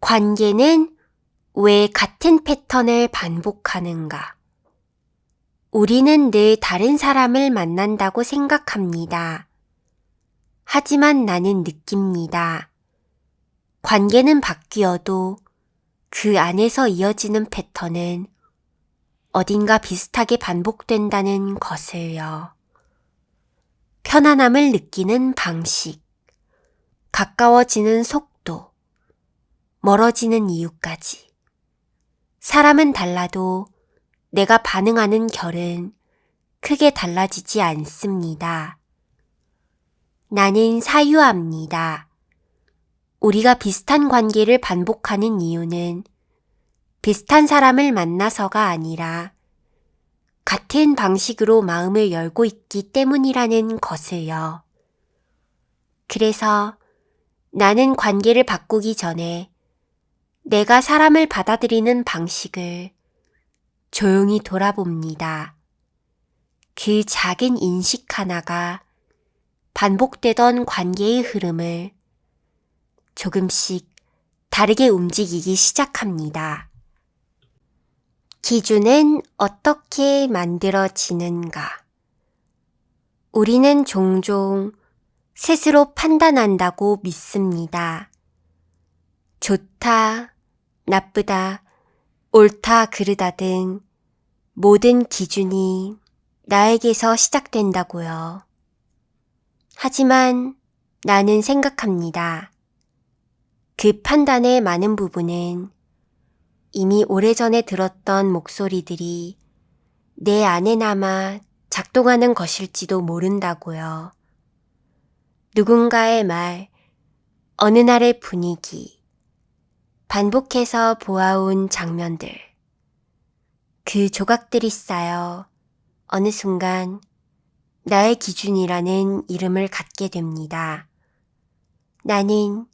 관계는 왜 같은 패턴을 반복하는가? 우리는 늘 다른 사람을 만난다고 생각합니다. 하지만 나는 느낍니다. 관계는 바뀌어도 그 안에서 이어지는 패턴은 어딘가 비슷하게 반복된다는 것을요. 편안함을 느끼는 방식, 가까워지는 속도, 멀어지는 이유까지. 사람은 달라도 내가 반응하는 결은 크게 달라지지 않습니다. 나는 사유합니다. 우리가 비슷한 관계를 반복하는 이유는 비슷한 사람을 만나서가 아니라 같은 방식으로 마음을 열고 있기 때문이라는 것을요. 그래서 나는 관계를 바꾸기 전에 내가 사람을 받아들이는 방식을 조용히 돌아봅니다. 그 작은 인식 하나가 반복되던 관계의 흐름을 조금씩 다르게 움직이기 시작합니다. 기준은 어떻게 만들어지는가? 우리는 종종 스스로 판단한다고 믿습니다. 좋다, 나쁘다, 옳다, 그르다 등 모든 기준이 나에게서 시작된다고요. 하지만 나는 생각합니다. 그 판단의 많은 부분은 이미 오래전에 들었던 목소리들이 내 안에 남아 작동하는 것일지도 모른다고요. 누군가의 말, 어느 날의 분위기, 반복해서 보아온 장면들, 그 조각들이 쌓여 어느 순간 나의 기준이라는 이름을 갖게 됩니다. 나는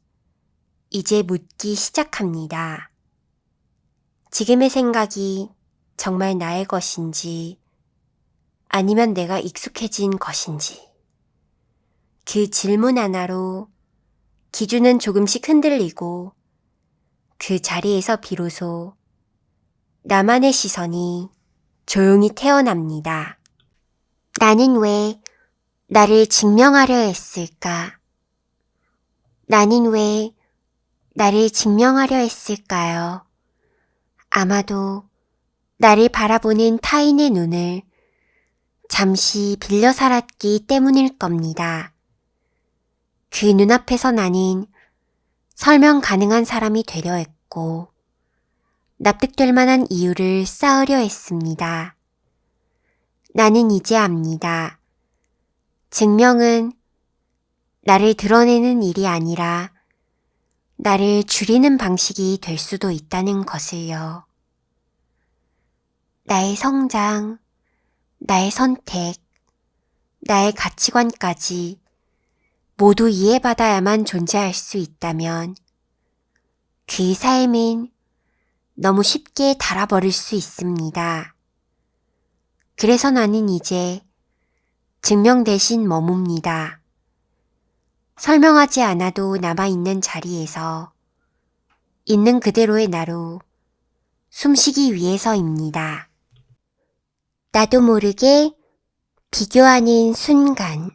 이제 묻기 시작합니다. 지금의 생각이 정말 나의 것인지 아니면 내가 익숙해진 것인지. 그 질문 하나로 기준은 조금씩 흔들리고 그 자리에서 비로소 나만의 시선이 조용히 태어납니다. 나는 왜 나를 증명하려 했을까? 나는 왜 나를 증명하려 했을까요? 아마도 나를 바라보는 타인의 눈을 잠시 빌려 살았기 때문일 겁니다. 그 눈앞에서 나는 설명 가능한 사람이 되려 했고 납득될 만한 이유를 쌓으려 했습니다. 나는 이제 압니다. 증명은 나를 드러내는 일이 아니라 나를 줄이는 방식이 될 수도 있다는 것을요. 나의 성장, 나의 선택, 나의 가치관까지 모두 이해받아야만 존재할 수 있다면 그 삶은 너무 쉽게 닳아버릴 수 있습니다. 그래서 나는 이제 증명 대신 머뭅니다. 설명하지 않아도 남아있는 자리에서 있는 그대로의 나로 숨쉬기 위해서입니다. 나도 모르게 비교하는 순간,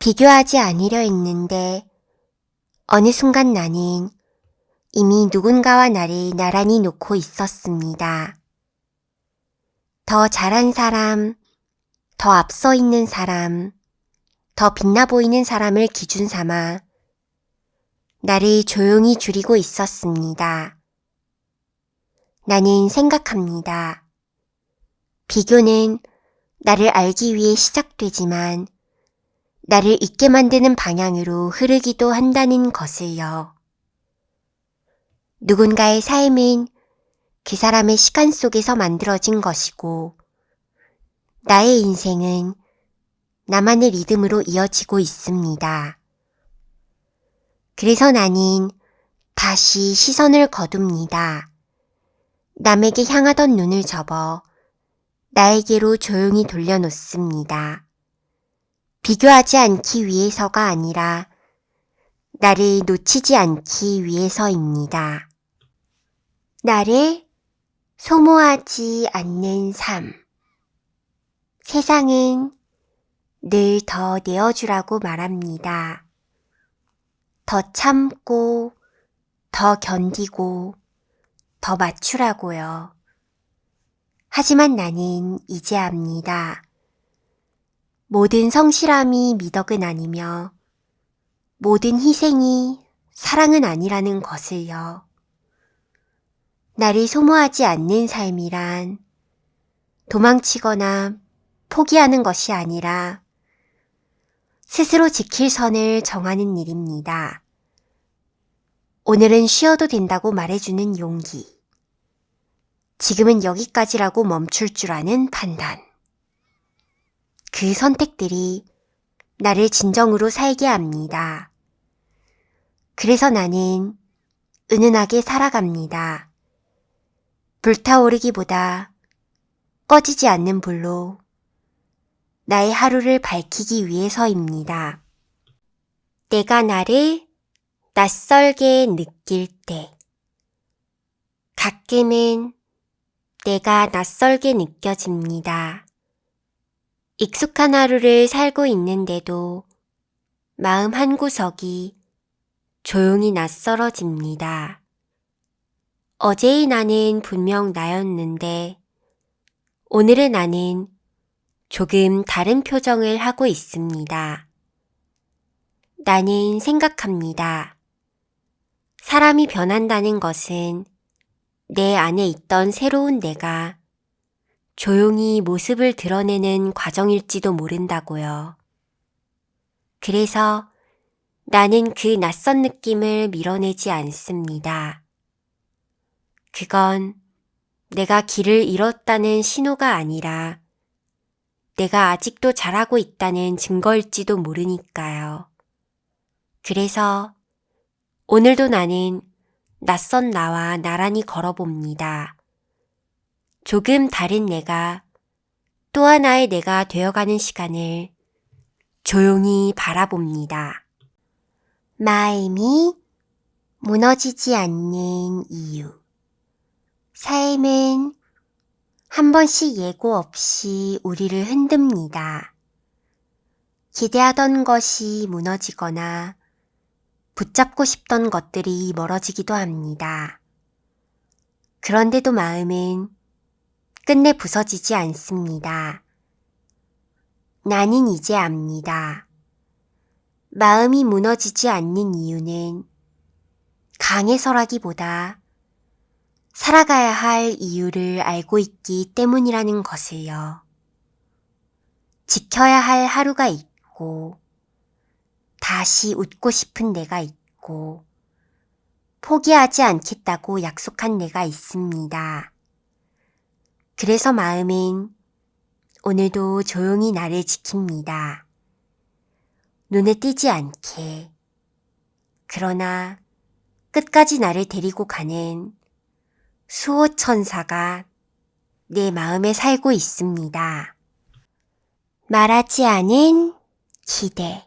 비교하지 않으려 했는데 어느 순간 나는 이미 누군가와 나를 나란히 놓고 있었습니다. 더 잘한 사람, 더 앞서 있는 사람, 더 빛나 보이는 사람을 기준 삼아 나를 조용히 줄이고 있었습니다. 나는 생각합니다. 비교는 나를 알기 위해 시작되지만 나를 잊게 만드는 방향으로 흐르기도 한다는 것을요. 누군가의 삶은 그 사람의 시간 속에서 만들어진 것이고 나의 인생은 나만의 리듬으로 이어지고 있습니다. 그래서 나는 다시 시선을 거둡니다. 남에게 향하던 눈을 접어 나에게로 조용히 돌려놓습니다. 비교하지 않기 위해서가 아니라 나를 놓치지 않기 위해서입니다. 나를 소모하지 않는 삶. 세상은 늘 더 내어주라고 말합니다. 더 참고, 더 견디고, 더 맞추라고요. 하지만 나는 이제 압니다. 모든 성실함이 미덕은 아니며 모든 희생이 사랑은 아니라는 것을요. 나를 소모하지 않는 삶이란 도망치거나 포기하는 것이 아니라 스스로 지킬 선을 정하는 일입니다. 오늘은 쉬어도 된다고 말해주는 용기. 지금은 여기까지라고 멈출 줄 아는 판단. 그 선택들이 나를 진정으로 살게 합니다. 그래서 나는 은은하게 살아갑니다. 불타오르기보다 꺼지지 않는 불로 나의 하루를 밝히기 위해서입니다. 내가 나를 낯설게 느낄 때, 가끔은 내가 낯설게 느껴집니다. 익숙한 하루를 살고 있는데도 마음 한구석이 조용히 낯설어집니다. 어제의 나는 분명 나였는데 오늘의 나는 조금 다른 표정을 하고 있습니다. 나는 생각합니다. 사람이 변한다는 것은 내 안에 있던 새로운 내가 조용히 모습을 드러내는 과정일지도 모른다고요. 그래서 나는 그 낯선 느낌을 밀어내지 않습니다. 그건 내가 길을 잃었다는 신호가 아니라 내가 아직도 잘하고 있다는 증거일지도 모르니까요. 그래서 오늘도 나는 낯선 나와 나란히 걸어봅니다. 조금 다른 내가 또 하나의 내가 되어가는 시간을 조용히 바라봅니다. 마음이 무너지지 않는 이유. 삶은 한 번씩 예고 없이 우리를 흔듭니다. 기대하던 것이 무너지거나 붙잡고 싶던 것들이 멀어지기도 합니다. 그런데도 마음은 끝내 부서지지 않습니다. 나는 이제 압니다. 마음이 무너지지 않는 이유는 강해서라기보다 살아가야 할 이유를 알고 있기 때문이라는 것을요. 지켜야 할 하루가 있고, 다시 웃고 싶은 내가 있고, 포기하지 않겠다고 약속한 내가 있습니다. 그래서 마음은 오늘도 조용히 나를 지킵니다. 눈에 띄지 않게. 그러나 끝까지 나를 데리고 가는 수호천사가 내 마음에 살고 있습니다. 말하지 않은 기대.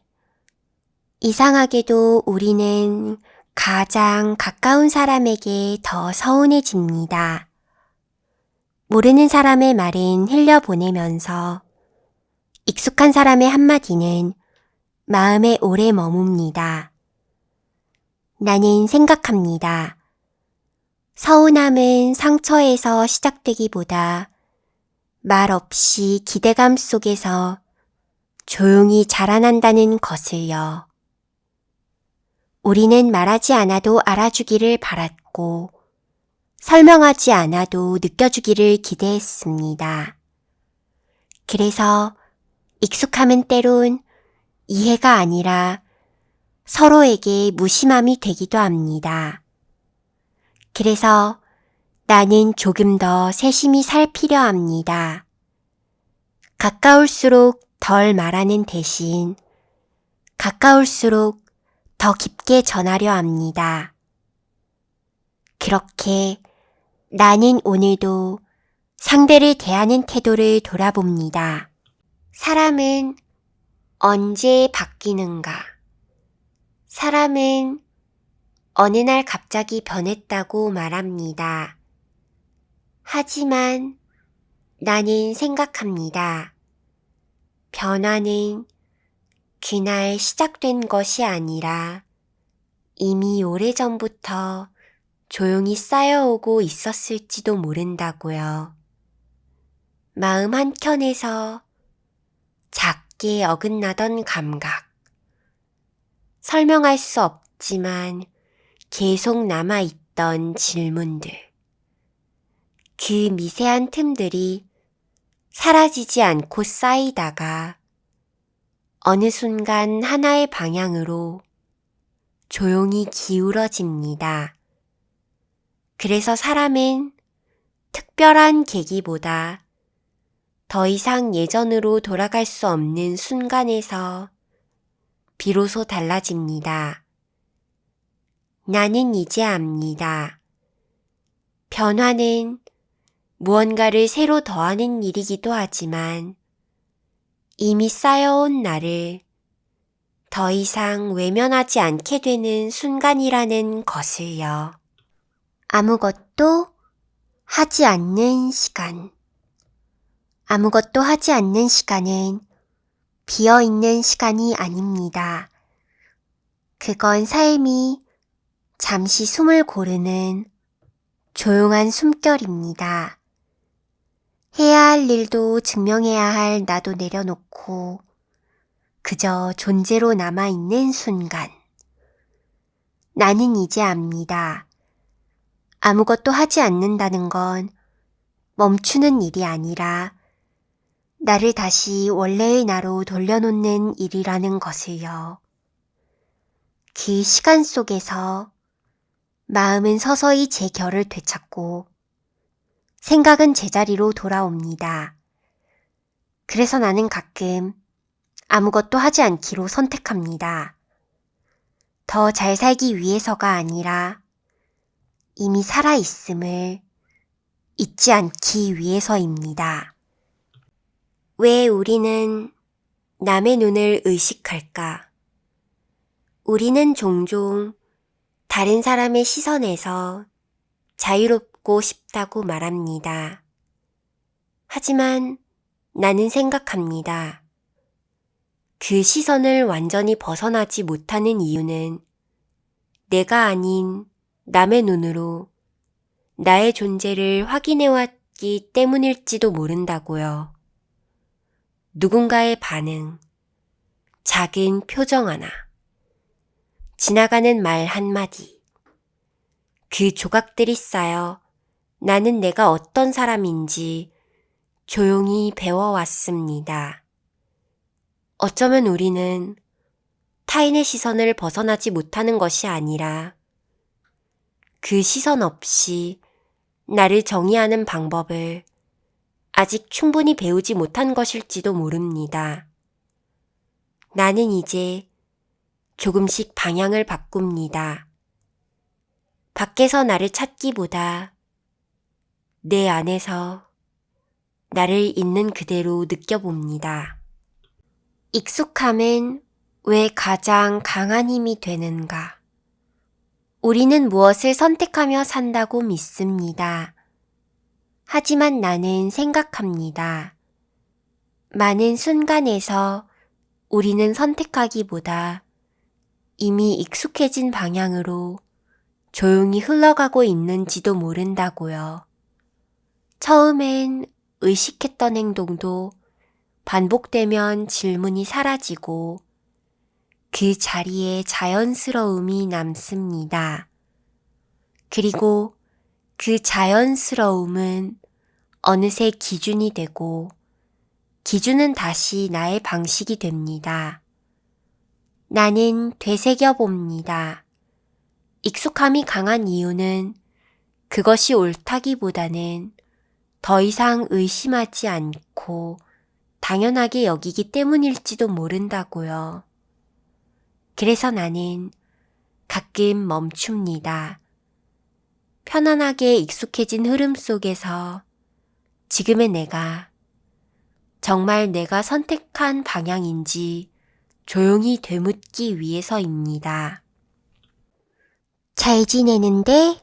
이상하게도 우리는 가장 가까운 사람에게 더 서운해집니다. 모르는 사람의 말은 흘려보내면서 익숙한 사람의 한마디는 마음에 오래 머뭅니다. 나는 생각합니다. 서운함은 상처에서 시작되기보다 말 없이 기대감 속에서 조용히 자라난다는 것을요. 우리는 말하지 않아도 알아주기를 바랐고 설명하지 않아도 느껴주기를 기대했습니다. 그래서 익숙함은 때론 이해가 아니라 서로에게 무심함이 되기도 합니다. 그래서 나는 조금 더 세심히 살피려 합니다. 가까울수록 덜 말하는 대신 가까울수록 더 깊게 전하려 합니다. 그렇게 나는 오늘도 상대를 대하는 태도를 돌아봅니다. 사람은 언제 바뀌는가? 사람은 어느 날 갑자기 변했다고 말합니다. 하지만 나는 생각합니다. 변화는 그날 시작된 것이 아니라 이미 오래전부터 조용히 쌓여오고 있었을지도 모른다고요. 마음 한켠에서 작게 어긋나던 감각. 설명할 수 없지만 계속 남아있던 질문들. 그 미세한 틈들이 사라지지 않고 쌓이다가 어느 순간 하나의 방향으로 조용히 기울어집니다. 그래서 사람은 특별한 계기보다 더 이상 예전으로 돌아갈 수 없는 순간에서 비로소 달라집니다. 나는 이제 압니다. 변화는 무언가를 새로 더하는 일이기도 하지만 이미 쌓여온 나를 더 이상 외면하지 않게 되는 순간이라는 것을요. 아무것도 하지 않는 시간. 아무것도 하지 않는 시간은 비어있는 시간이 아닙니다. 그건 삶이 잠시 숨을 고르는 조용한 숨결입니다. 해야 할 일도 증명해야 할 나도 내려놓고 그저 존재로 남아있는 순간. 나는 이제 압니다. 아무것도 하지 않는다는 건 멈추는 일이 아니라 나를 다시 원래의 나로 돌려놓는 일이라는 것을요. 그 시간 속에서 마음은 서서히 제 결을 되찾고 생각은 제자리로 돌아옵니다. 그래서 나는 가끔 아무것도 하지 않기로 선택합니다. 더 잘 살기 위해서가 아니라 이미 살아있음을 잊지 않기 위해서입니다. 왜 우리는 남의 눈을 의식할까? 우리는 종종 다른 사람의 시선에서 자유롭고 싶다고 말합니다. 하지만 나는 생각합니다. 그 시선을 완전히 벗어나지 못하는 이유는 내가 아닌 남의 눈으로 나의 존재를 확인해왔기 때문일지도 모른다고요. 누군가의 반응, 작은 표정 하나, 지나가는 말 한마디, 그 조각들이 쌓여 나는 내가 어떤 사람인지 조용히 배워왔습니다. 어쩌면 우리는 타인의 시선을 벗어나지 못하는 것이 아니라 그 시선 없이 나를 정의하는 방법을 아직 충분히 배우지 못한 것일지도 모릅니다. 나는 이제 조금씩 방향을 바꿉니다. 밖에서 나를 찾기보다 내 안에서 나를 있는 그대로 느껴봅니다. 익숙함은 왜 가장 강한 힘이 되는가? 우리는 무엇을 선택하며 산다고 믿습니다. 하지만 나는 생각합니다. 많은 순간에서 우리는 선택하기보다 이미 익숙해진 방향으로 조용히 흘러가고 있는지도 모른다고요. 처음엔 의식했던 행동도 반복되면 질문이 사라지고 그 자리에 자연스러움이 남습니다. 그리고 그 자연스러움은 어느새 기준이 되고 기준은 다시 나의 방식이 됩니다. 나는 되새겨봅니다. 익숙함이 강한 이유는 그것이 옳다기보다는 더 이상 의심하지 않고 당연하게 여기기 때문일지도 모른다고요. 그래서 나는 가끔 멈춥니다. 편안하게 익숙해진 흐름 속에서 지금의 내가 정말 내가 선택한 방향인지 조용히 되묻기 위해서입니다. 잘 지내는데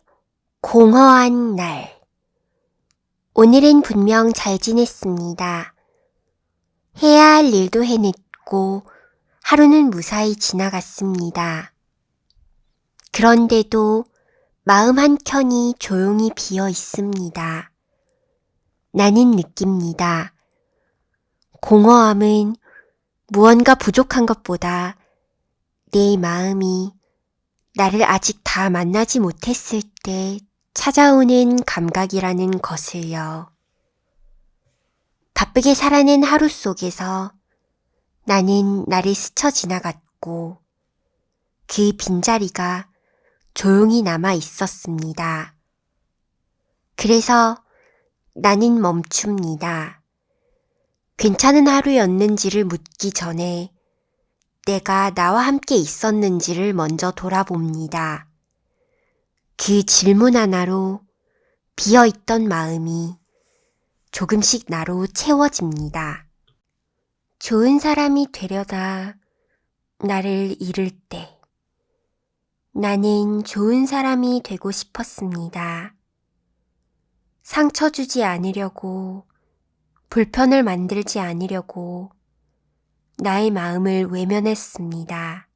공허한 날. 오늘은 분명 잘 지냈습니다. 해야 할 일도 해냈고 하루는 무사히 지나갔습니다. 그런데도 마음 한켠이 조용히 비어 있습니다. 나는 느낍니다. 공허함은 무언가 부족한 것보다 내 마음이 나를 아직 다 만나지 못했을 때 찾아오는 감각이라는 것을요. 바쁘게 살아낸 하루 속에서 나는 나를 스쳐 지나갔고 그 빈자리가 조용히 남아 있었습니다. 그래서 나는 멈춥니다. 괜찮은 하루였는지를 묻기 전에 내가 나와 함께 있었는지를 먼저 돌아봅니다. 그 질문 하나로 비어있던 마음이 조금씩 나로 채워집니다. 좋은 사람이 되려다 나를 잃을 때 나는 좋은 사람이 되고 싶었습니다. 상처 주지 않으려고, 불편을 만들지 않으려고 나의 마음을 외면했습니다.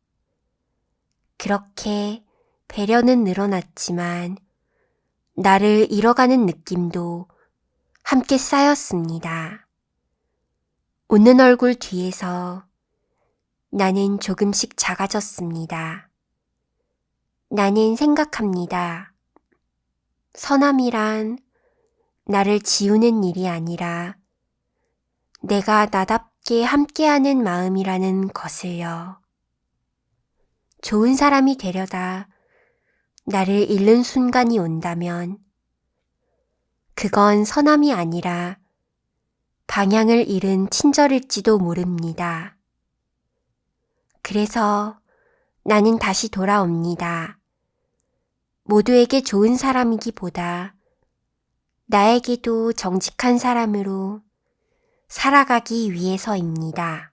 그렇게 배려는 늘어났지만 나를 잃어가는 느낌도 함께 쌓였습니다. 웃는 얼굴 뒤에서 나는 조금씩 작아졌습니다. 나는 생각합니다. 선함이란 나를 지우는 일이 아니라 내가 나답게 함께하는 마음이라는 것을요. 좋은 사람이 되려다 나를 잃는 순간이 온다면 그건 선함이 아니라 방향을 잃은 친절일지도 모릅니다. 그래서 나는 다시 돌아옵니다. 모두에게 좋은 사람이기보다 나에게도 정직한 사람으로 살아가기 위해서입니다.